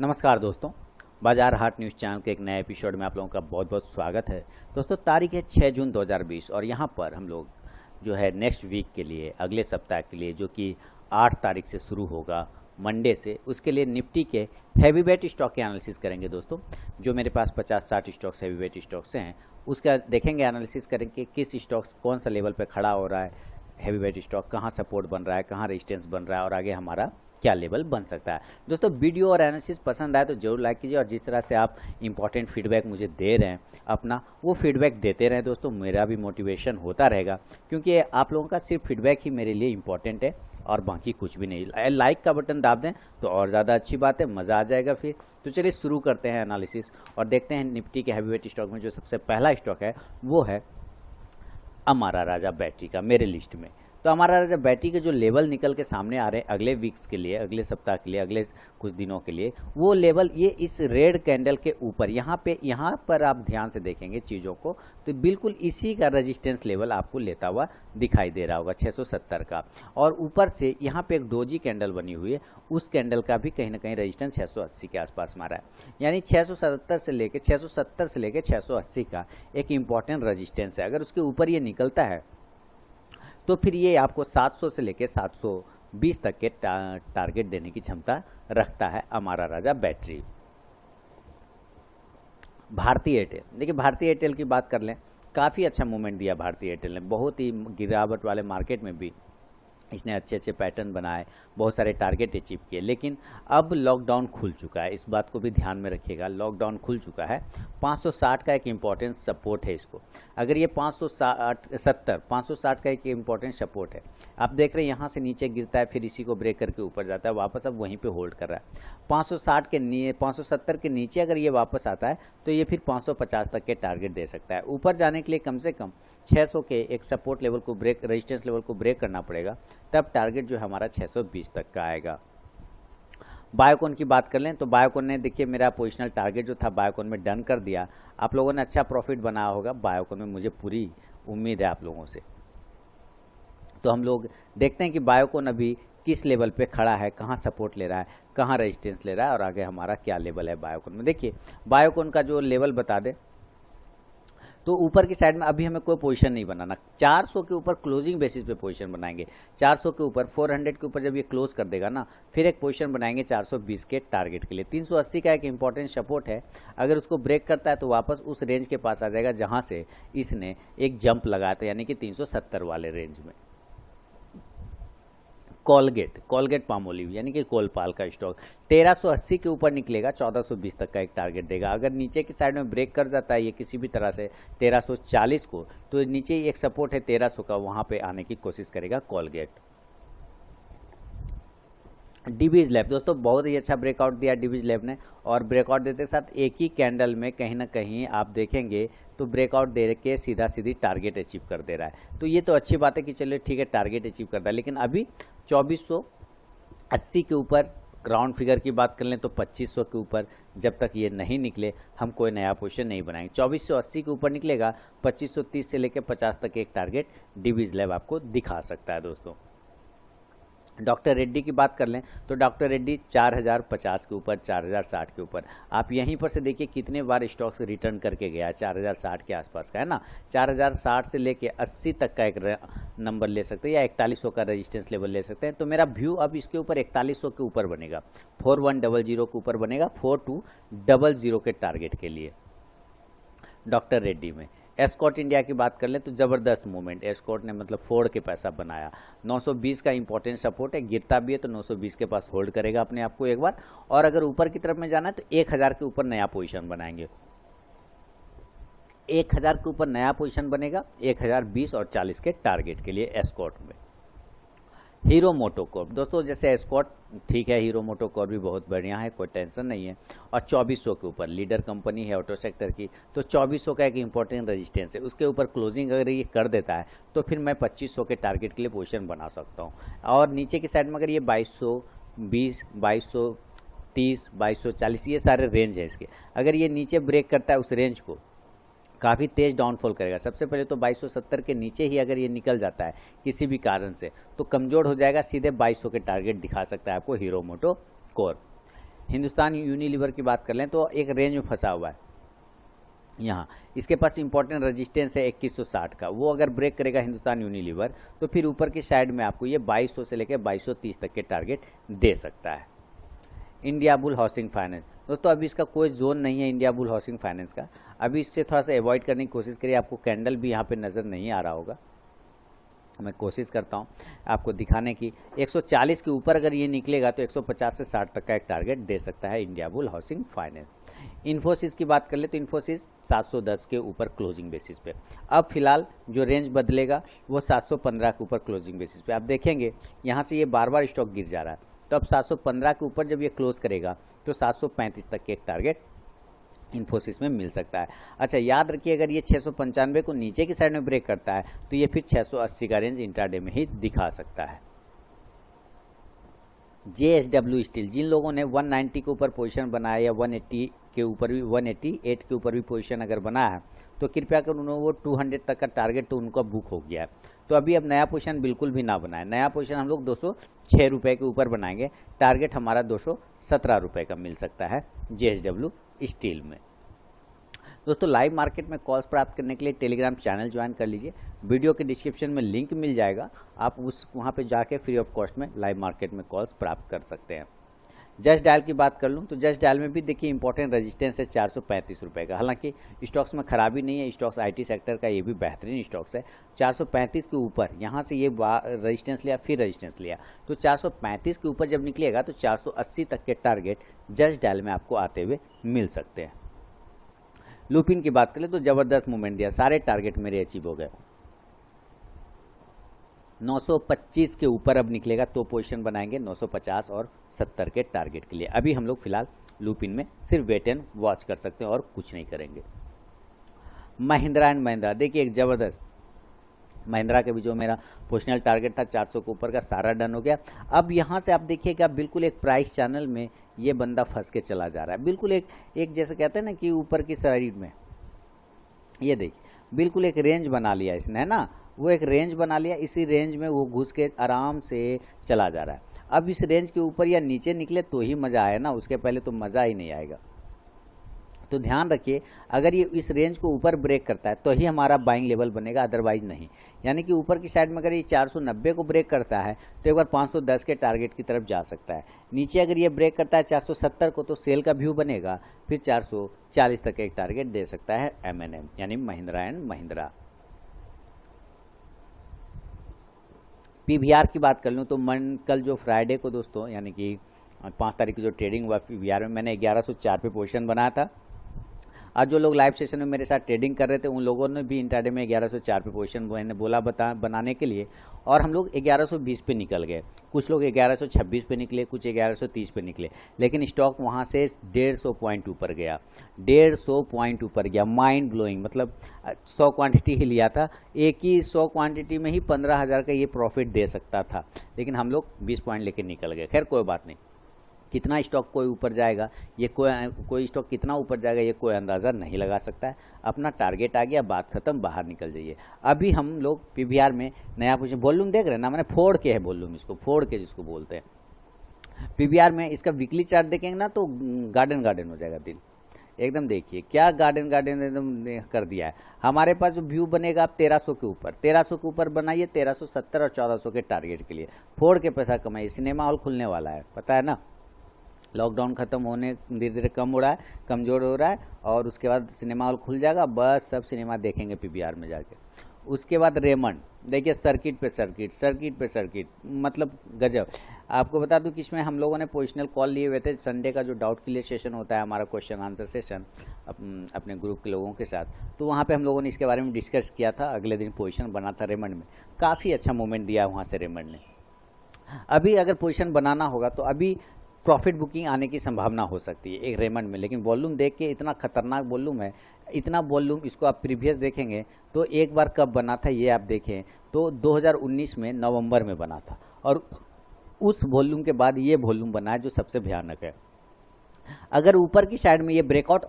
नमस्कार दोस्तों। बाजार हाट न्यूज़ चैनल के एक नए एपिसोड में आप लोगों का बहुत बहुत स्वागत है। दोस्तों, तारीख है 6 जून 2020 और यहाँ पर हम लोग जो है नेक्स्ट वीक के लिए, अगले सप्ताह के लिए, जो कि 8 तारीख से शुरू होगा मंडे से, उसके लिए निफ्टी के हैवी वेट स्टॉक के एनालिसिस करेंगे। दोस्तों, जो मेरे पास 50-60 स्टॉक्स हैवी वेट स्टॉक्स हैं, उसका देखेंगे, एनालिसिस करेंगे किस स्टॉक्स कौन सा लेवल पर खड़ा हो रहा है, हैवी वेट स्टॉक कहाँ सपोर्ट बन रहा है, कहाँ रेजिस्टेंस बन रहा है और आगे हमारा क्या लेवल बन सकता है। दोस्तों, वीडियो और एनालिसिस पसंद आए तो जरूर लाइक कीजिए और जिस तरह से आप इंपॉर्टेंट फीडबैक मुझे दे रहे हैं अपना, वो फीडबैक देते रहें दोस्तों, मेरा भी मोटिवेशन होता रहेगा, क्योंकि आप लोगों का सिर्फ फीडबैक ही मेरे लिए इंपॉर्टेंट है और बाकी कुछ भी नहीं। लाइक का बटन दाब दें तो और ज़्यादा अच्छी बात है, मज़ा आ जाएगा फिर। तो चलिए शुरू करते हैं एनालिसिस और देखते हैं निफ्टी के हैवी वेट स्टॉक में जो सबसे पहला स्टॉक है वो है अमारा राजा बैटरी का मेरे लिस्ट में। तो अमारा राजा बैटरी के जो लेवल निकल के सामने आ रहे हैं अगले वीक्स के लिए, अगले सप्ताह के लिए, अगले कुछ दिनों के लिए, वो लेवल ये इस रेड कैंडल के ऊपर, यहाँ पर आप ध्यान से देखेंगे चीज़ों को तो बिल्कुल इसी का रेजिस्टेंस लेवल आपको लेता हुआ दिखाई दे रहा होगा 670 का। और ऊपर से यहाँ पे एक डोजी कैंडल बनी हुई है, उस कैंडल का भी कहीं ना कहीं रेजिस्टेंस 680 के आसपास मारा है, यानी 670 से लेके 680 का एक इंपॉर्टेंट रेजिस्टेंस है। अगर उसके ऊपर ये निकलता है तो फिर ये आपको 700 से लेकर 720 तक के टारगेट देने की क्षमता रखता है अमारा राजा बैटरी। भारतीय एयरटेल, देखिए भारतीय एयरटेल की बात कर लें, काफ़ी अच्छा मूवमेंट दिया भारतीय एयरटेल ने, बहुत ही गिरावट वाले मार्केट में भी इसने अच्छे अच्छे पैटर्न बनाए, बहुत सारे टारगेट अचीव किए। लेकिन अब लॉकडाउन खुल चुका है, इस बात को भी ध्यान में रखिएगा, लॉकडाउन खुल चुका है। 560 का एक इम्पॉर्टेंट सपोर्ट है इसको, अगर ये 560 का एक इम्पॉर्टेंट सपोर्ट है, आप देख रहे हैं यहाँ से नीचे गिरता है, फिर इसी को ब्रेक करके ऊपर जाता है, वापस अब वहीं पे होल्ड कर रहा है। 570 के नीचे अगर ये वापस आता है तो ये फिर 550 तक के टारगेट दे सकता है। ऊपर जाने के लिए कम से कम 600 के एक सपोर्ट लेवल को ब्रेक, रेजिस्टेंस लेवल को ब्रेक करना पड़ेगा, तब टारगेट जो है हमारा 620 तक का आएगा। बायोकॉन की बात कर लें तो बायोकॉन ने, देखिए मेरा पोजिशनल टारगेट जो था बायोकॉन में डन कर दिया। आप लोगों ने अच्छा प्रॉफिट बनाया होगा बायोकॉन में, मुझे पूरी उम्मीद है आप लोगों से। तो हम लोग देखते हैं कि बायोकॉन अभी किस लेवल पे खड़ा है, कहाँ सपोर्ट ले रहा है, कहाँ रेजिस्टेंस ले रहा है और आगे हमारा क्या लेवल है बायोकॉन में। देखिए बायोकॉन का जो लेवल बता दें तो ऊपर की साइड में अभी हमें कोई पोजीशन नहीं बनाना, 400 के ऊपर क्लोजिंग बेसिस पे पोजीशन बनाएंगे। 400 के ऊपर, 400 के ऊपर जब ये क्लोज कर देगा ना, फिर एक पोजीशन बनाएंगे 420 के टारगेट के लिए। 380 का एक इंपॉर्टेंट सपोर्ट है, अगर उसको ब्रेक करता है तो वापस उस रेंज के पास आ जाएगा जहां से इसने एक जंप लगाया था, यानी कि 370 वाले रेंज में। कोलगेट पामोलिव यानी कि कोलपाल का स्टॉक 1380 के ऊपर निकलेगा, 1420 तक का एक टारगेट देगा। अगर नीचे की साइड में ब्रेक कर जाता है ये किसी भी तरह से 1340 को, तो नीचे ही एक सपोर्ट है 1300 का, वहां पे आने की कोशिश करेगा कोलगेट। डिवीज लैब, दोस्तों बहुत ही अच्छा ब्रेकआउट दिया डिवीज लैब ने, और ब्रेकआउट देते साथ एक ही कैंडल में कहीं ना कहीं आप देखेंगे तो ब्रेकआउट दे के सीधा सीधी टारगेट अचीव कर दे रहा है। तो ये तो अच्छी बात है कि चलिए ठीक है, टारगेट अचीव कर रहा है। लेकिन अभी 2480 के ऊपर, ग्राउंड फिगर की बात कर लें तो 2500 के ऊपर जब तक ये नहीं निकले हम कोई नया पोजीशन नहीं बनाएंगे। 2480 के ऊपर निकलेगा, 2530 से लेकर 50 तक एक टारगेट डिवीज लैब आपको दिखा सकता है। दोस्तों, डॉक्टर रेड्डी की बात कर लें तो डॉक्टर रेड्डी 4050 के ऊपर, 4060 के ऊपर, आप यहीं पर से देखिए कितने बार स्टॉक्स रिटर्न करके गया है, 4060 के आसपास का है ना। 4060 से लेके 80 तक का एक नंबर ले सकते हैं या 4100 का रेजिस्टेंस लेवल ले सकते हैं। तो मेरा व्यू अब इसके ऊपर 4100 के ऊपर बनेगा, 4100 के ऊपर बनेगा, 4200 के टारगेट के लिए डॉक्टर रेड्डी में। एस्कॉट इंडिया की बात कर लें तो जबरदस्त मूवमेंट, एस्कॉट ने मतलब फोड़ के पैसा बनाया। 920 का इंपॉर्टेंट सपोर्ट है, गिरता भी है तो 920 के पास होल्ड करेगा अपने आप को एक बार, और अगर ऊपर की तरफ में जाना है तो 1000 के ऊपर नया पोजीशन बनाएंगे। 1000 के ऊपर नया पोजीशन बनेगा 1020 और 40 के टारगेट के लिए एस्कॉट में। हीरो मोटोकॉर्प, दोस्तों जैसे एस्कॉट ठीक है, हीरो मोटोकॉर्प भी बहुत बढ़िया है, कोई टेंशन नहीं है। और 2400 के ऊपर लीडर कंपनी है ऑटो सेक्टर की, तो 2400 का एक इंपॉर्टेंट रेजिस्टेंस है, उसके ऊपर क्लोजिंग अगर ये कर देता है तो फिर मैं 2500 के टारगेट के लिए पोजीशन बना सकता हूँ। और नीचे की साइड में अगर ये 2220, 2230, 2240, ये सारे रेंज है इसके, अगर ये नीचे ब्रेक करता है उस रेंज को, काफ़ी तेज डाउनफॉल करेगा। सबसे पहले तो 2270 के नीचे ही अगर ये निकल जाता है किसी भी कारण से तो कमजोर हो जाएगा, सीधे 2200 के टारगेट दिखा सकता है आपको हीरो मोटो कोर। हिंदुस्तान यूनिलीवर की बात कर लें तो एक रेंज में फंसा हुआ है यहाँ, इसके पास इंपॉर्टेंट रेजिस्टेंस है 2160 का, वो अगर ब्रेक करेगा हिंदुस्तान यूनिलीवर तो फिर ऊपर की साइड में आपको ये 2200 से लेकर 2230 तक के टारगेट दे सकता है। इंडिया बुल हाउसिंग फाइनेंस दोस्तों, अभी इसका कोई जोन नहीं है इंडिया बुल हाउसिंग फाइनेंस का, अभी इससे थोड़ा सा अवॉइड करने की कोशिश करिए। आपको कैंडल भी यहाँ पे नज़र नहीं आ रहा होगा, मैं कोशिश करता हूँ आपको दिखाने की। 140 के ऊपर अगर ये निकलेगा तो 150 से 60 तक का एक टारगेट दे सकता है India bull housing finance. Infosys की बात कर ले तो इन्फोसिस 710 के ऊपर क्लोजिंग बेसिस पे, अब फिलहाल जो रेंज बदलेगा वो 715 के ऊपर क्लोजिंग बेसिस पे। आप देखेंगे यहाँ से ये बार बार स्टॉक गिर जा रहा है, तो अब 715 के ऊपर जब ये क्लोज करेगा तो 735 तक के एक टारगेट इन्फोसिस में मिल सकता है। अच्छा याद रखिए, अगर ये 695 को नीचे की साइड में ब्रेक करता है तो ये फिर 680 का रेंज इंट्राडे में ही दिखा सकता है। JSW स्टील, जिन लोगों ने 190 के ऊपर पोजीशन बनाया या 180 के ऊपर भी 188 के ऊपर भी पोजीशन अगर बनाया है तो कृपया कर उन्होंने वो 200 तक का टारगेट तो उनका बुक हो गया है, तो अभी अब नया पोजीशन बिल्कुल भी ना बनाए। नया पोजीशन हम लोग 206 रुपये के ऊपर बनाएंगे, टारगेट हमारा 217 रुपये का मिल सकता है JSW स्टील में। दोस्तों लाइव मार्केट में कॉल्स प्राप्त करने के लिए टेलीग्राम चैनल ज्वाइन कर लीजिए, वीडियो के डिस्क्रिप्शन में लिंक मिल जाएगा, आप वहाँ पे जाके फ्री ऑफ कॉस्ट में लाइव मार्केट में कॉल्स प्राप्त कर सकते हैं। जस्ट डायल की बात कर लूँ तो जस्ट डायल में भी देखिए इंपॉर्टेंट रेजिस्टेंस है 435 रुपये का, हालांकि स्टॉक्स में खराबी नहीं है, स्टॉक्स IT सेक्टर का ये भी बेहतरीन स्टॉक्स है। 435 के ऊपर यहाँ से ये रेजिस्टेंस लिया फिर रेजिस्टेंस लिया, तो 435 के ऊपर जब निकलेगा तो 480 तक के टारगेट जस्ट डायल में आपको आते हुए मिल सकते हैं। लुपिन की बात करें तो जबरदस्त मूवमेंट दिया, सारे टारगेट मेरे अचीव हो गए। 925 के ऊपर अब निकलेगा तो पोजीशन बनाएंगे 950 और 70 के टारगेट के लिए। अभी हम लोग फिलहाल लुपिन में सिर्फ वेट एंड वॉच कर सकते हैं और कुछ नहीं करेंगे। महिंद्रा एंड महिंद्रा, देखिए एक जबरदस्त महिंद्रा के भी जो मेरा पोजिशनल टारगेट था 400 के ऊपर का सारा डन हो गया। अब यहाँ से आप देखिएगा बिल्कुल एक प्राइस चैनल में ये बंदा फंस के चला जा रहा है, बिल्कुल एक जैसे कहते हैं ना कि ऊपर की साइड में, ये देखिए बिल्कुल एक रेंज बना लिया इसने, है ना, वो एक रेंज बना लिया, इसी रेंज में वो घुस के आराम से चला जा रहा है। अब इस रेंज के ऊपर या नीचे निकले तो ही मज़ा आए ना, उसके पहले तो मज़ा ही नहीं आएगा। तो ध्यान रखिए, अगर ये इस रेंज को ऊपर ब्रेक करता है तो ही हमारा बाइंग लेवल बनेगा, अदरवाइज नहीं। यानी कि ऊपर की साइड में अगर ये 490 को ब्रेक करता है तो एक बार 510 के टारगेट की तरफ जा सकता है। नीचे अगर ये ब्रेक करता है 470 को तो सेल का व्यू बनेगा, फिर 440 तक एक टारगेट दे सकता है M&M यानी महिंद्रा एंड महिंद्रा। PVR की बात कर लूँ तो कल जो फ्राइडे को दोस्तों यानी कि 5 तारीख की जो ट्रेडिंग हुआ PVR में मैंने 1104 पे पोजीशन बनाया था। आज जो लोग लाइव सेशन में मेरे साथ ट्रेडिंग कर रहे थे उन लोगों ने भी इंट्राडे में 1104 पे पोजीशन मैंने बोला बनाने के लिए, और हम लोग 1120 पे निकल गए। कुछ लोग 1126 पे निकले, कुछ 1130 पे निकले, लेकिन स्टॉक वहाँ से 150 पॉइंट ऊपर गया, 150 पॉइंट ऊपर गया। माइंड ब्लोइंग, मतलब 100 क्वांटिटी ही लिया था, एक ही 100 क्वांटिटी में ही 15,000 का ये प्रॉफिट दे सकता था, लेकिन हम लोग 20 पॉइंट लेके निकल गए। खैर कोई बात नहीं, कितना स्टॉक कोई ऊपर जाएगा ये कोई स्टॉक कितना ऊपर जाएगा ये कोई अंदाज़ा नहीं लगा सकता है। अपना टारगेट आ गया, बात खत्म, बाहर निकल जाइए। अभी हम लोग PVR में नया पोजीशन, वॉल्यूम देख रहे हैं ना, मैंने फोड़ के है वॉल्यूम, इसको फोड़ के जिसको बोलते हैं। PVR में इसका वीकली चार्ट देखेंगे ना तो गार्डन गार्डन हो जाएगा दिल एकदम। देखिए क्या गार्डन गार्डन एकदम कर दिया है। हमारे पास जो व्यू बनेगा आप 1300 के ऊपर, 1300 के ऊपर बनाइए, 1370 और 1400 के टारगेट के लिए फोड़ के पैसा कमाइए। सिनेमा हॉल खुलने वाला है, पता है ना, लॉकडाउन खत्म होने धीरे धीरे कम हो रहा है, कमज़ोर हो रहा है, और उसके बाद सिनेमा हॉल खुल जाएगा, बस सब सिनेमा देखेंगे PVR में जाके। उसके बाद रेमंड, देखिए सर्किट पे सर्किट, सर्किट पे सर्किट, मतलब गजब। आपको बता दूं कि इसमें हम लोगों ने पोजिशनल कॉल लिए हुए थे। संडे का जो डाउट क्लियर सेशन होता है हमारा, क्वेश्चन आंसर सेशन अपने ग्रुप के लोगों के साथ, तो वहाँ पे हम लोगों ने इसके बारे में डिस्कस किया था। अगले दिन पोजिशन बना था रेमंड में, काफ़ी अच्छा मूवमेंट दिया वहाँ से रेमंड ने। अभी अगर पोजिशन बनाना होगा तो अभी प्रॉफिट बुकिंग आने की संभावना हो सकती है एक रेमंड में, लेकिन वॉल्यूम देख के इतना खतरनाक वॉल्यूम है, इतना वॉल्यूम, इसको आप प्रीवियस देखेंगे तो एक बार कब बना था ये आप देखें तो 2019 में नवंबर में बना था, और उस वॉल्यूम के बाद ये वॉल्यूम बना है जो सबसे भयानक है। अगर ऊपर की साइड में ये ब्रेकआउट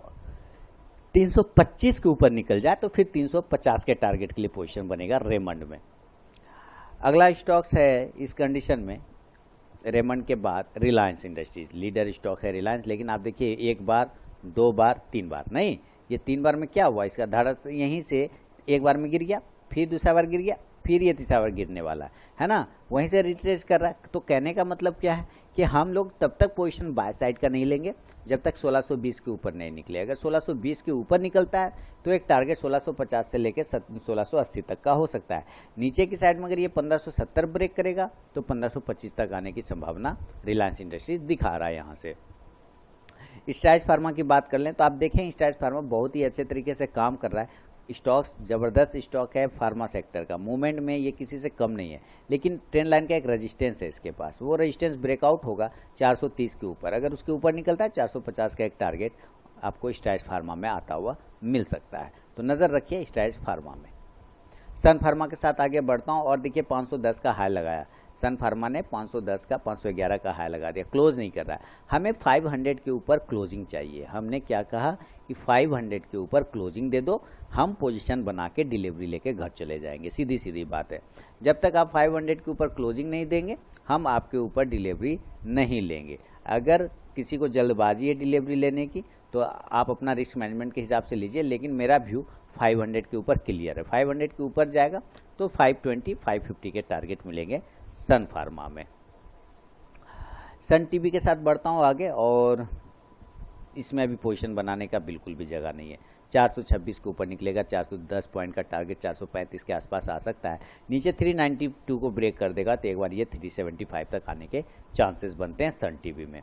325 के ऊपर निकल जाए तो फिर 350 के टारगेट के लिए पोजीशन बनेगा रेमंड में। अगला स्टॉक्स है इस कंडीशन में रेमंड के बाद रिलायंस इंडस्ट्रीज लीडर स्टॉक है रिलायंस, लेकिन आप देखिए एक बार, दो बार, तीन बार नहीं, ये तीन बार में क्या हुआ, इसका धड़क यहीं से एक बार में गिर गया, फिर दूसरा बार गिर गया, फिर ये तीसरा बार गिरने वाला है ना, वहीं से रिट्रेस कर रहा है। तो कहने का मतलब क्या है कि हम लोग तब तक पोजीशन बाय साइड का नहीं लेंगे जब तक 1620 के ऊपर नहीं निकले। अगर 1620 के ऊपर निकलता है तो एक टारगेट 1650 से लेकर 1680 तक का हो सकता है। नीचे की साइड में अगर ये 1570 ब्रेक करेगा तो 1525 तक आने की संभावना रिलायंस इंडस्ट्रीज दिखा रहा है। यहाँ से स्ट्राइड्स फार्मा की बात कर लें तो आप देखें स्ट्राइड्स फार्मा बहुत ही अच्छे तरीके से काम कर रहा है। स्टॉक्स जबरदस्त स्टॉक है फार्मा सेक्टर का, मूवमेंट में ये किसी से कम नहीं है, लेकिन ट्रेंड लाइन का एक रेजिस्टेंस है इसके पास, वो रेजिस्टेंस ब्रेकआउट होगा 430 के ऊपर। अगर उसके ऊपर निकलता है 450 का एक टारगेट आपको स्ट्राइड्स फार्मा में आता हुआ मिल सकता है। तो नजर रखिए स्ट्राइड्स फार्मा में। सन फार्मा के साथ आगे बढ़ता हूं और देखिए 510 का हाई लगाया, सन फार्मा ने 510 का 511 का हाई लगा दिया, क्लोज नहीं कर रहा है। हमें 500 के ऊपर क्लोजिंग चाहिए। हमने क्या कहा कि 500 के ऊपर क्लोजिंग दे दो, हम पोजीशन बना के डिलीवरी लेके घर चले जाएंगे। सीधी सीधी बात है, जब तक आप 500 के ऊपर क्लोजिंग नहीं देंगे हम आपके ऊपर डिलीवरी नहीं लेंगे। अगर किसी को जल्दबाजी है डिलीवरी लेने की तो आप अपना रिस्क मैनेजमेंट के हिसाब से लीजिए, लेकिन मेरा व्यू 500 के ऊपर क्लियर है। 500 के ऊपर जाएगा तो 520 550 के टारगेट मिलेंगे सन फार्मा में। सन टीवी के साथ बढ़ता हूं आगे और इसमें अभी पोजीशन बनाने का बिल्कुल भी जगह नहीं है। 426 के ऊपर निकलेगा, 410 पॉइंट का टारगेट 435 के आसपास आ सकता है। नीचे 392 को ब्रेक कर देगा तो एक बार ये 375 तक आने के चांसेस बनते हैं सन टीवी में।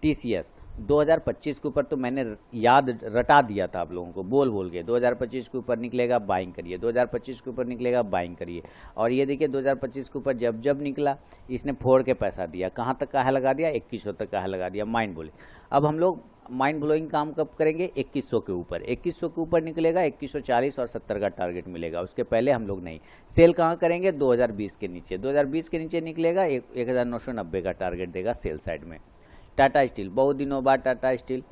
टीसीएस 2025 के ऊपर तो मैंने याद रटा दिया था आप लोगों को बोल बोल के, 2025 के ऊपर निकलेगा बाइंग करिए, 2025 के ऊपर निकलेगा बाइंग करिए। और ये देखिए 2025 के ऊपर जब जब निकला इसने फोड़ के पैसा दिया, कहाँ तक का है लगा दिया, 2100 तक का है लगा दिया, माइंड ब्लोइंग। अब हम लोग माइंड ब्लोइंग काम कब करेंगे, 2100 के ऊपर। 2100 के ऊपर निकलेगा 2140 और 70 का टारगेट मिलेगा, उसके पहले हम लोग नहीं। सेल कहाँ करेंगे, 2020 के नीचे, 2020 के नीचे निकलेगा 1990 का टारगेट देगा सेल साइड में। टाटा स्टील बहुत दिनों बाद टाटा स्टील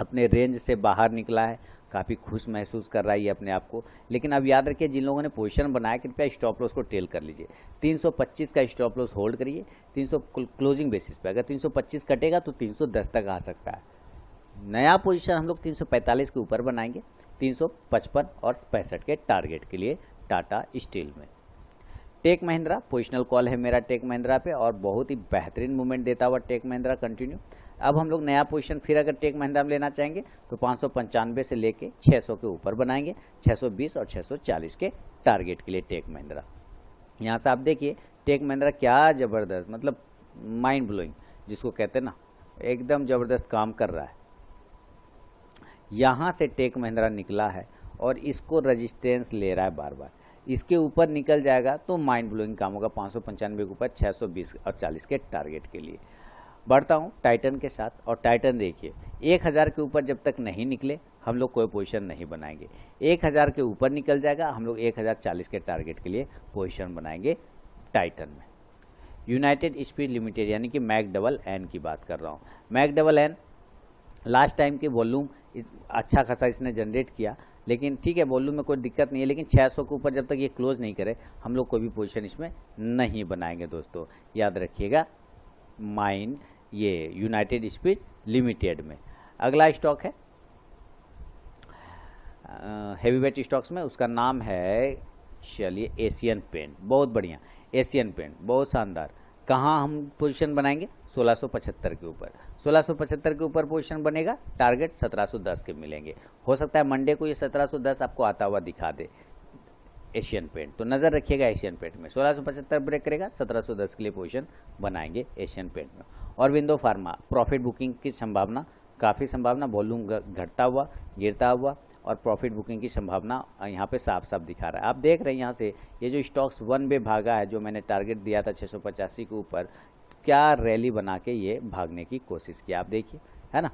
अपने रेंज से बाहर निकला है, काफ़ी खुश महसूस कर रहा है ये अपने आप को। लेकिन अब याद रखिए जिन लोगों ने पोजीशन बनाया कृपया स्टॉप लॉस को टेल कर लीजिए। 325 का स्टॉप लॉस होल्ड करिए, 300 क्लोजिंग बेसिस पे। अगर 325 कटेगा तो 310 तक आ सकता है। नया पोजीशन हम लोग 345 के ऊपर बनाएंगे, 355 और 65 के टारगेट के लिए टाटा स्टील में। टेक महिंद्रा पोजिशनल कॉल है मेरा टेक महिंद्रा पे और बहुत ही बेहतरीन मूवमेंट देता हुआ टेक महिंद्रा कंटिन्यू। अब हम लोग नया पोजीशन फिर अगर टेक महिंद्रा में लेना चाहेंगे तो 595 से लेके 600 के ऊपर बनाएंगे, 620 और 640 के टारगेट के लिए टेक महिंद्रा। यहाँ से आप देखिए टेक महिंद्रा क्या ज़बरदस्त, मतलब माइंड ब्लोइंग जिसको कहते हैं ना, एकदम ज़बरदस्त काम कर रहा है। यहाँ से टेक महिंद्रा निकला है और इसको रजिस्टेंस ले रहा है बार बार, इसके ऊपर निकल जाएगा तो माइंड ब्लोइंग काम होगा। 595 के ऊपर 620 और 40 के टारगेट के लिए बढ़ता हूँ टाइटन के साथ। और टाइटन देखिए 1000 के ऊपर जब तक नहीं निकले हम लोग कोई पोजीशन नहीं बनाएंगे, 1000 के ऊपर निकल जाएगा हम लोग 1040 के टारगेट के लिए पोजीशन बनाएंगे टाइटन में। यूनाइटेड स्पीड लिमिटेड यानी कि मैक डबल एन की बात कर रहा हूँ। McDowell N last time के वॉल्यूम अच्छा खासा इसने जनरेट किया, लेकिन ठीक है वॉल्यूम में कोई दिक्कत नहीं है, लेकिन 600 के ऊपर जब तक ये क्लोज नहीं करे हम लोग कोई भी पोजीशन इसमें नहीं बनाएंगे दोस्तों, याद रखिएगा। माइन ये यूनाइटेड स्पीड लिमिटेड में अगला स्टॉक है हेवीवेट स्टॉक्स में, उसका नाम है चलिए एशियन पेंट। बहुत बढ़िया, एशियन पेंट बहुत शानदार। कहाँ हम पोजीशन बनाएंगे, 1675 के ऊपर। 1675 के ऊपर पोजीशन बनेगा, टारगेट 1710 के मिलेंगे। हो सकता है मंडे को ये 1710 आपको आता हुआ दिखा दे एशियन पेंट, तो नजर रखिएगा एशियन पेंट में। 1675 ब्रेक करेगा, 1710 के लिए पोजीशन बनाएंगे एशियन पेंट में। और विंडो फार्मा प्रॉफिट बुकिंग की संभावना, काफ़ी संभावना, वॉल्यूम घटता हुआ गिरता हुआ और प्रॉफिट बुकिंग की संभावना यहाँ पे साफ साफ दिखा रहा है। आप देख रहे हैं यहाँ से ये जो स्टॉक्स वन वे भागा है, जो मैंने टारगेट दिया था 685 के ऊपर, क्या रैली बना के ये भागने की कोशिश की, आप देखिए है ना,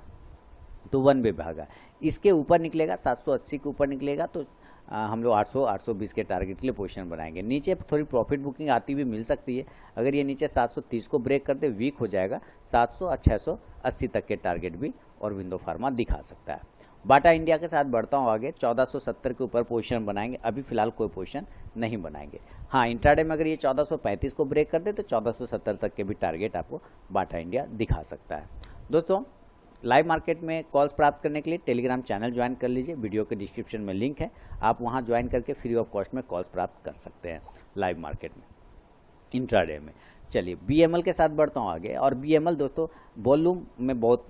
तो वन वे भागा। इसके ऊपर निकलेगा 780 के ऊपर निकलेगा तो हम लोग 800 820 के टारगेट के लिए पोजीशन बनाएंगे। नीचे थोड़ी प्रॉफिट बुकिंग आती हुई मिल सकती है, अगर ये नीचे 730 को ब्रेक करते वीक हो जाएगा, 700 और 680 तक के टारगेट भी और विंडो फार्मा दिखा सकता है। बाटा इंडिया के साथ बढ़ता हूँ आगे, 1470 के ऊपर पोजीशन बनाएंगे, अभी फिलहाल कोई पोजीशन नहीं बनाएंगे। हाँ, इंट्राडे में अगर ये 1435 को ब्रेक कर दे तो 1470 तक के भी टारगेट आपको बाटा इंडिया दिखा सकता है। दोस्तों, लाइव मार्केट में कॉल्स प्राप्त करने के लिए टेलीग्राम चैनल ज्वाइन कर लीजिए, वीडियो के डिस्क्रिप्शन में लिंक है, आप वहां ज्वाइन करके फ्री ऑफ कॉस्ट में कॉल्स प्राप्त कर सकते हैं लाइव मार्केट में, इंट्राडे में। चलिए बीएमएल के साथ बढ़ता हूँ आगे, और बीएमएल दोस्तों वॉल्यूम में बहुत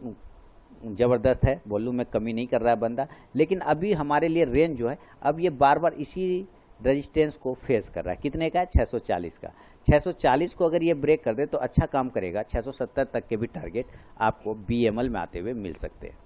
ज़बरदस्त है, वॉल्यूम में कमी नहीं कर रहा है बंदा, लेकिन अभी हमारे लिए रेंज जो है अब ये बार बार इसी रेजिस्टेंस को फेस कर रहा है। कितने का है? 640 का। 640 को अगर ये ब्रेक कर दे तो अच्छा काम करेगा, 670 तक के भी टारगेट आपको बीएमएल में आते हुए मिल सकते हैं।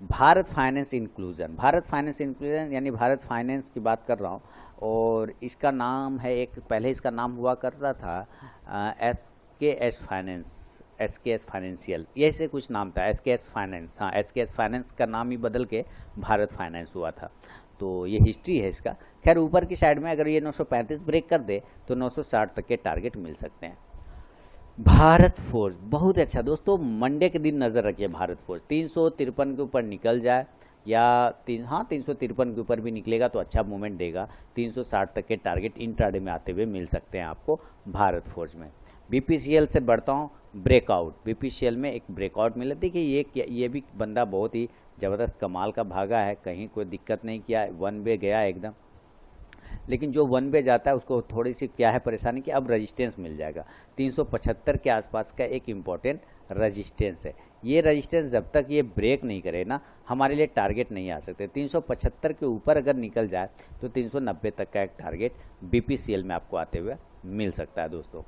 Bharat finance inclusion, Bharat finance inclusion यानी भारत फाइनेंस की बात कर रहा हूँ, और इसका नाम है एक, पहले इसका नाम हुआ करता था एसकेएस फाइनेंस, एसकेएस फाइनेंशियल, ये से कुछ नाम था, एसकेएस फाइनेंस। हाँ, एसकेएस फाइनेंस का नाम ही बदल के भारत फाइनेंस हुआ था, तो ये हिस्ट्री है इसका। खैर, ऊपर की साइड में अगर ये 935 ब्रेक कर दे तो 960 तक के टारगेट मिल सकते हैं। भारत फोर्ज बहुत अच्छा दोस्तों, मंडे के दिन नजर रखिए, भारत फोर्ज 353 के ऊपर निकल जाए या 353 के ऊपर भी निकलेगा तो अच्छा मूवमेंट देगा। 360 तक के टारगेट इंट्राडे में आते हुए मिल सकते हैं आपको भारत फोर्ज में। बीपीसीएल से बढ़ता हूँ, ब्रेकआउट, बीपीसीएल में एक ब्रेकआउट मिला। देखिए ये भी बंदा बहुत ही ज़बरदस्त कमाल का भागा है, कहीं कोई दिक्कत नहीं किया, वन वे गया एकदम, लेकिन जो वन वे जाता है उसको थोड़ी सी क्या है परेशानी कि अब रेजिस्टेंस मिल जाएगा। 375 के आसपास का एक इम्पॉर्टेंट रेजिस्टेंस है, ये रेजिस्टेंस जब तक ये ब्रेक नहीं करे ना, हमारे लिए टारगेट नहीं आ सकते। 375 के ऊपर अगर निकल जाए तो 390 तक का एक टारगेट बीपीसीएल में आपको आते हुए मिल सकता है। दोस्तों,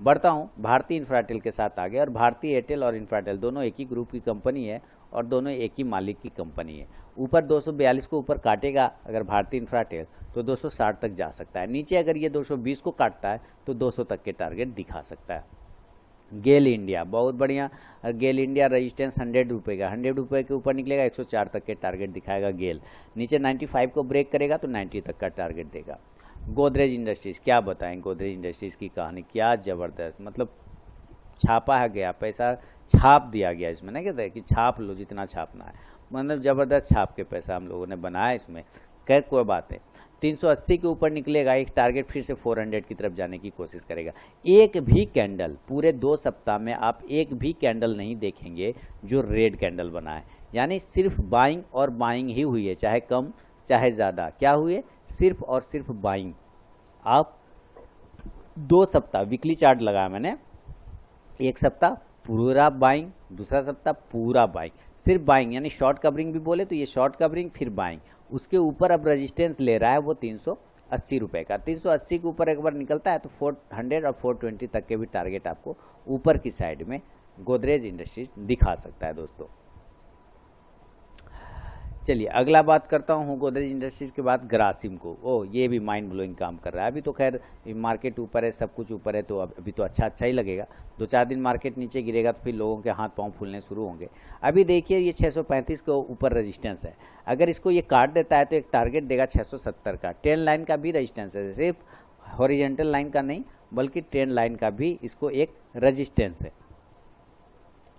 बढ़ता हूँ भारतीय इंफ्राटेल के साथ आगे, और भारतीय एयरटेल और इंफ्राटेल दोनों एक ही ग्रुप की कंपनी है और दोनों एक ही मालिक की कंपनी है। ऊपर 242 को ऊपर काटेगा अगर भारतीय इंफ्राटेल तो 260 तक जा सकता है, नीचे अगर ये 220 को काटता है तो 200 तक के टारगेट दिखा सकता है। गेल इंडिया बहुत बढ़िया, गेल इंडिया रजिस्टेंस 100 रुपये का, 100 रुपये के ऊपर निकलेगा 104 तक के टारगेट दिखाएगा गेल, नीचे 95 को ब्रेक करेगा तो 90 तक का टारगेट देगा। गोदरेज इंडस्ट्रीज, क्या बताएं गोदरेज इंडस्ट्रीज की कहानी, क्या ज़बरदस्त, मतलब छापा है गया, पैसा छाप दिया गया इसमें, ना कहते हैं कि छाप लो जितना छापना है, मतलब ज़बरदस्त छाप के पैसा हम लोगों ने बनाया इसमें। खैर कोई बात है, 380 के ऊपर निकलेगा, एक टारगेट फिर से 400 की तरफ जाने की कोशिश करेगा। एक भी कैंडल पूरे 2 सप्ताह में आप एक भी कैंडल नहीं देखेंगे जो रेड कैंडल बना है, यानी सिर्फ बाइंग और बाइंग ही हुई है, चाहे कम चाहे ज़्यादा, क्या हुए, सिर्फ और सिर्फ बाइंग। आप 2 सप्ताह वीकली चार्ट लगाया मैंने, एक सप्ताह पूरा बाइंग, दूसरा सप्ताह पूरा बाइंग, सिर्फ बाइंग, यानी शॉर्ट कवरिंग भी बोले तो ये शॉर्ट कवरिंग फिर बाइंग। उसके ऊपर अब रेजिस्टेंस ले रहा है वो 380 रुपये का, 380 के ऊपर एक बार निकलता है तो 400 और 420 तक के भी टारगेट आपको ऊपर की साइड में गोदरेज इंडस्ट्रीज दिखा सकता है। दोस्तों, चलिए अगला बात करता हूँ गोदरेज इंडस्ट्रीज के बाद ग्रासिम को। ये भी माइंड ब्लोइंग काम कर रहा है। अभी तो खैर मार्केट ऊपर है, सब कुछ ऊपर है, तो अभी तो अच्छा ही लगेगा। 2-4 दिन मार्केट नीचे गिरेगा तो फिर लोगों के हाथ पांव फूलने शुरू होंगे। अभी देखिए ये 635 के ऊपर रेजिस्टेंस है, अगर इसको ये काट देता है तो एक टारगेट देगा 670 का। ट्रेंड लाइन का भी रेजिस्टेंस है, सिर्फ हॉरिजॉन्टल लाइन का नहीं बल्कि ट्रेंड लाइन का भी इसको एक रेजिस्टेंस है।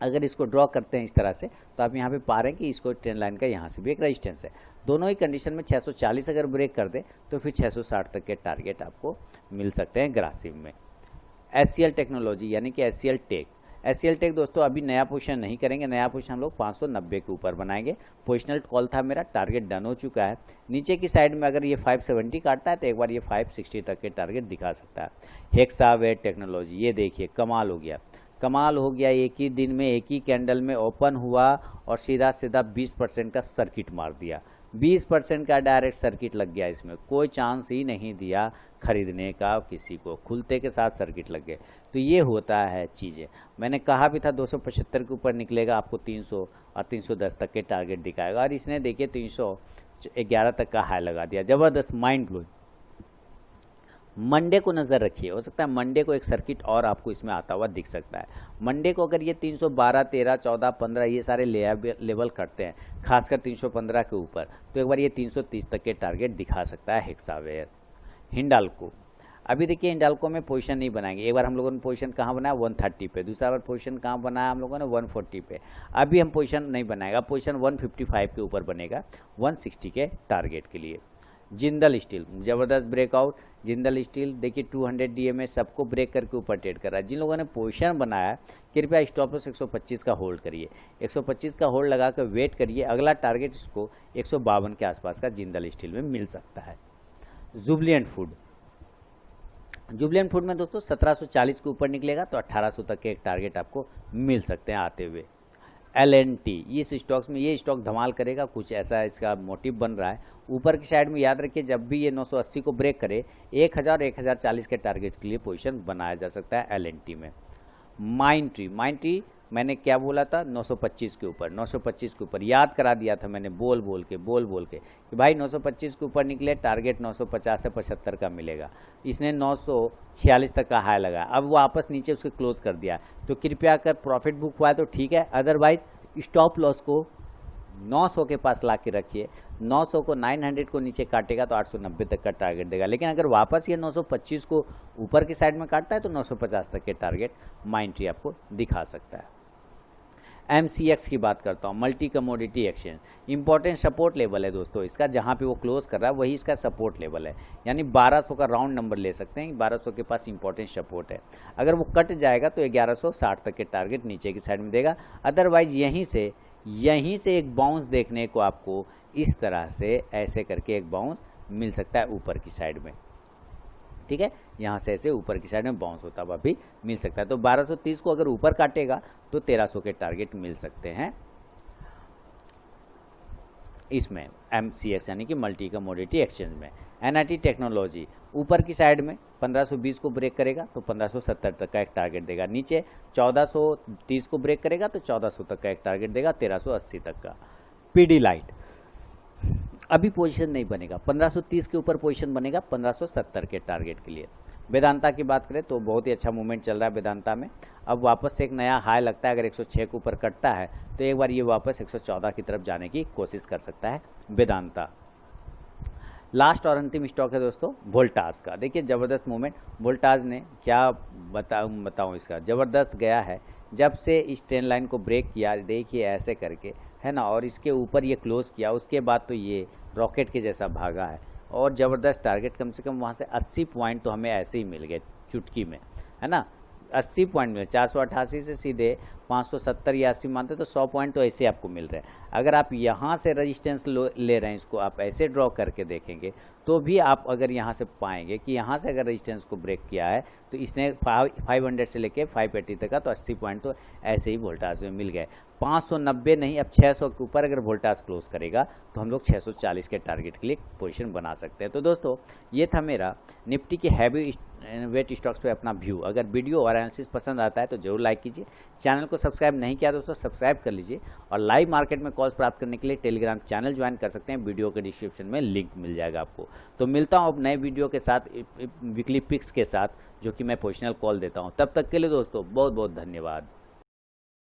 अगर इसको ड्रॉ करते हैं इस तरह से तो आप यहाँ पे पा रहे हैं कि इसको ट्रेंड लाइन का यहाँ से भी एक रेजिस्टेंस है। दोनों ही कंडीशन में 640 अगर ब्रेक कर दे तो फिर 660 तक के टारगेट आपको मिल सकते हैं ग्रासिम में। एचसीएल टेक्नोलॉजी यानी कि एचसीएल टेक, एचसीएल टेक दोस्तों अभी नया पोजीशन नहीं करेंगे, नया पोजीशन हम लोग 590 के ऊपर बनाएंगे। पोजिशनल कॉल था मेरा, टारगेट डन हो चुका है। नीचे की साइड में अगर ये 570 काटता है तो एक बार ये 560 तक के टारगेट दिखा सकता है। हेक्सावेट टेक्नोलॉजी, ये देखिए कमाल हो गया, कमाल हो गया, एक ही दिन में एक ही कैंडल में ओपन हुआ और सीधा सीधा 20% का सर्किट मार दिया, 20% का डायरेक्ट सर्किट लग गया, इसमें कोई चांस ही नहीं दिया खरीदने का किसी को, खुलते के साथ सर्किट लग गए। तो ये होता है चीज़ें, मैंने कहा भी था 275 के ऊपर निकलेगा आपको 300 और 310 तक के टारगेट दिखाएगा, और इसने देखिए 311 तक का हाई लगा दिया, ज़बरदस्त, माइंड ब्लोइंग। मंडे को नज़र रखिए, हो सकता है मंडे को एक सर्किट और आपको इसमें आता हुआ दिख सकता है। मंडे को अगर ये 312, 13, 14, 15 ये सारे लेवल करते हैं, खासकर 315 के ऊपर, तो एक बार ये 330 तक के टारगेट दिखा सकता है हेक्सावेयर। हिंडाल्को, अभी देखिए हिंडाल्को में पोजीशन नहीं बनाएंगे। एक बार हम लोगों ने पोजीशन कहाँ बनाया 130 पे, दूसरा बार पोजीशन कहाँ बनाया हम लोगों ने 140 पे। अभी हम पोजीशन नहीं बनाएगा, पोजीशन 155 के ऊपर बनेगा 160 के टारगेट के लिए। जिंदल स्टील जबरदस्त ब्रेकआउट। जिंदल स्टील देखिए 200 डीएमए सबको ब्रेक करके ऊपर ट्रेड कर रहा है। जिन लोगों ने पोजीशन बनाया कृपया स्टॉप लॉस 125 का होल्ड करिए, 125 का होल्ड लगा कर वेट करिए। अगला टारगेट इसको 152 के आसपास का जिंदल स्टील में मिल सकता है। जुबलिएंट फूड, जुबलिएंट फूड में दोस्तों 1740 के ऊपर निकलेगा तो 1800 तक के एक टारगेट आपको मिल सकते हैं आते हुए। LNT इस स्टॉक्स में, ये स्टॉक धमाल करेगा, कुछ ऐसा इसका मोटिव बन रहा है। ऊपर की साइड में याद रखिए जब भी ये 980 को ब्रेक करे 1000 1040 के टारगेट के लिए पोजीशन बनाया जा सकता है LNT में। माइंड ट्री मैंने क्या बोला था 925 के ऊपर, 925 के ऊपर याद करा दिया था मैंने बोल बोल के कि भाई 925 के ऊपर निकले टारगेट 950 से 75 का मिलेगा। इसने 946 तक का हाई लगा, अब वापस नीचे उसके क्लोज कर दिया। तो कृपया अगर प्रॉफिट बुक हुआ है तो ठीक है, अदरवाइज स्टॉप लॉस को 900 के पास ला के रखिए। 900 को 900 को नीचे काटेगा तो 890 तक का टारगेट देगा, लेकिन अगर वापस ये 925 को ऊपर की साइड में काटता है तो 950 तक के टारगेट माइंड ट्री आपको दिखा सकता है। MCX की बात करता हूँ, multi commodity exchange, important support level है दोस्तों इसका, जहाँ पे वो क्लोज कर रहा है वही इसका सपोर्ट लेवल है, यानी 1200 का राउंड नंबर ले सकते हैं। 1200 के पास इंपॉर्टेंट सपोर्ट है, अगर वो कट जाएगा तो 1160 तक के टारगेट नीचे की साइड में देगा। अदरवाइज यहीं से एक बाउंस देखने को आपको इस तरह से ऐसे करके एक बाउंस मिल सकता है ऊपर की साइड में, ठीक है, यहाँ से ऐसे ऊपर की साइड में बाउंस होता हुआ भी मिल सकता है। तो 1230 को अगर ऊपर काटेगा तो 1300 के टारगेट मिल सकते हैं इसमें MCX यानी कि मल्टी कमोडिटी एक्सचेंज में। NIT टेक्नोलॉजी ऊपर की साइड में 1520 को ब्रेक करेगा तो 1570 तक का एक टारगेट देगा, नीचे 1430 को ब्रेक करेगा तो 1400 तक का एक टारगेट देगा, 1380 तक का। PD-Lite अभी पोजीशन नहीं बनेगा, 1530 के ऊपर पोजीशन बनेगा 1570 के टारगेट के लिए। वेदांता की बात करें तो बहुत ही अच्छा मूवमेंट चल रहा है वेदांता में, अब वापस से एक नया हाई लगता है, अगर 106 के ऊपर कटता है तो एक बार ये वापस 114 की तरफ जाने की कोशिश कर सकता है वेदांता। लास्ट और अंतिम स्टॉक है दोस्तों वोल्टास का। देखिए जबरदस्त मूवमेंट वोल्टास ने, क्या बताऊं इसका, जबरदस्त गया है जब से इस ट्रेंड लाइन को ब्रेक किया, देखिए ऐसे करके है ना, और इसके ऊपर ये क्लोज किया, उसके बाद तो ये रॉकेट के जैसा भागा है और ज़बरदस्त टारगेट, कम से कम वहाँ से 80 पॉइंट तो हमें ऐसे ही मिल गए चुटकी में, है ना, 80 पॉइंट मिले। 488 से सीधे 570 या 80 मानते तो 100 पॉइंट तो ऐसे आपको मिल रहे हैं। अगर आप यहाँ से रजिस्टेंस ले रहे हैं, इसको आप ऐसे ड्रॉ करके देखेंगे तो भी आप अगर यहाँ से पाएंगे कि यहाँ से अगर रजिस्टेंस को ब्रेक किया है तो इसने 500 से लेके 580 तक का, तो 80 पॉइंट तो ऐसे ही वोल्टास में मिल गए। 590 नहीं, अब 600 के ऊपर अगर वोल्टास क्लोज करेगा तो हम लोग 640 के टारगेट के लिए पोजीशन बना सकते हैं। तो दोस्तों ये था मेरा निफ्टी के हैवी वेट स्टॉक्स पे अपना व्यू। अगर वीडियो और एनालिसिस पसंद आता है तो जरूर लाइक कीजिए, चैनल को सब्सक्राइब नहीं किया दोस्तों सब्सक्राइब कर लीजिए, और लाइव मार्केट में कॉल्स प्राप्त करने के लिए टेलीग्राम चैनल ज्वाइन कर सकते हैं, वीडियो के डिस्क्रिप्शन में लिंक मिल जाएगा आपको। तो मिलता हूँ अब नए वीडियो के साथ, वीकली पिक्स के साथ, जो कि मैं पोजिशनल कॉल देता हूँ। तब तक के लिए दोस्तों बहुत बहुत धन्यवाद।